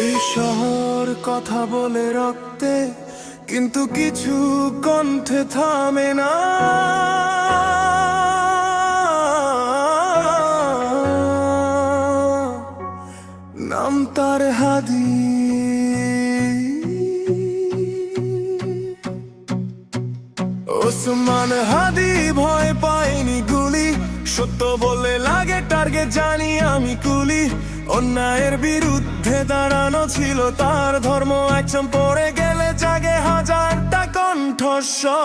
এই শহর কথা বলে রক্তে, কিন্তু কিছু কণ্ঠে থামে না। নাম তার হাদি। ওসমান হাদি ভয় পায়নি গুলি, সত্য বলে লাগে টার্গেট, জানি আমি কুলি। অন্যায়ের বিরুদ্ধে দাঁড়ানো ছিল তার ধর্ম, একজন পড়ে গেলে জাগে হাজারটা কণ্ঠস্বর।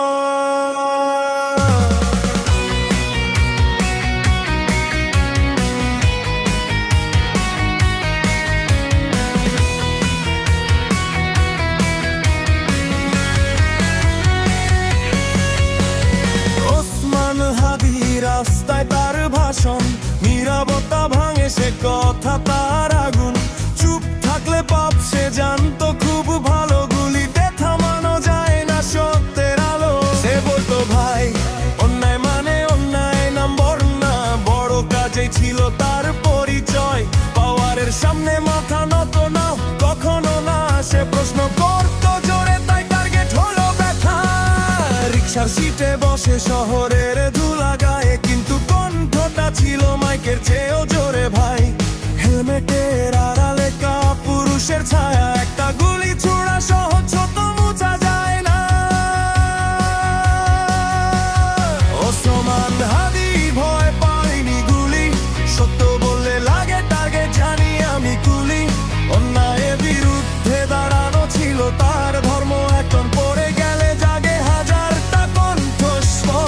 রাস্তায় তার ভাষণ, নীরবতা ভাঙে সে কথা তার আগুন। চুপ থাকলে পাপ সে জানতো খুব ভালো, গুলিতে থামানো যায় না সত্যের আলো। সে বলতো ভাই অন্যায় মানে অন্যায়, নম্বর না বড় কাজেই ছিল তার পরিচয়। পাওয়ারের সামনে মাথা নত না কখনো না, সে প্রশ্ন করতো জোরে, তাই টার্গেট হলো ব্যথা। রিক্সার সিটে বসে শহরের ধুলা গায়ে, কিন্তু কণ্ঠটা ছিল মাইকের চেয়েও জোরে ভাই। হেলমেটের আড়ালে পুরুষের ছায়া, একটা গুলি ছোড়া সহজ তো মুছা যায় না। ওসমান হাদি ভয় পায়নি গুলি, সত্য বললে লাগে টার্গেট, জানি আমি কুলি। অন্যায়ের বিরুদ্ধে দাঁড়ানো ছিল তার ধর্ম, এখন পড়ে গেলে জাগে হাজারটা কণ্ঠস্বর।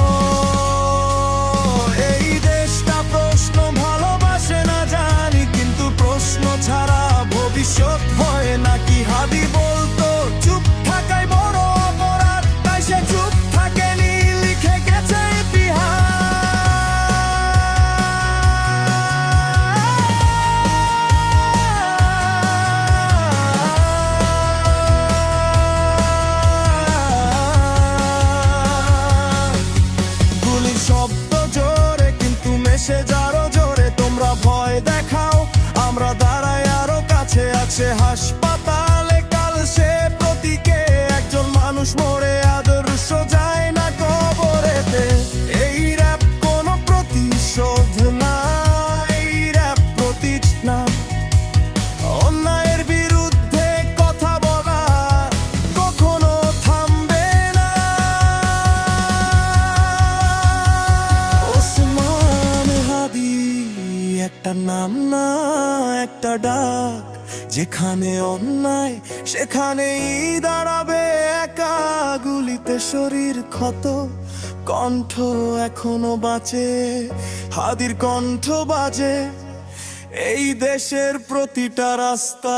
এই দেশটা প্রশ্ন ভালোবাসে না জানি, কিন্তু প্রশ্ন ছাড়া ভবিষ্যৎ হয় নাকি? হাদি বলতো চুপ থাকাই বড় অপরাধ, তাই সে চুপ থাকেনি, লিখে গেছে গুলির শব্দ জোরে, কিন্তু মেসেজ আরো জোরে। তোমরা ভয় দেখাও, আমরা দাঁড়াই আরো কাছে। আছে হাসপাতালে কাল সে প্রতীকে, একজন মানুষ মরে আদর্শ যায় না কবরেতে। এই র‍্যাপ কোনো প্রতিশোধ না, এই র‍্যাপ প্রতিজ্ঞা। অন্যায়ের বিরুদ্ধে কথা বলা কখনো থামবে না। ওসমান হাদি একটা নাম না, একটা ডাক। যেখানে অন্যায় সেখানেই দাঁড়াবে একা। গুলিতে শরীর ক্ষত, কণ্ঠ এখনো বাঁচে, হাদির কণ্ঠ বাজে এই দেশের প্রতিটা রাস্তা।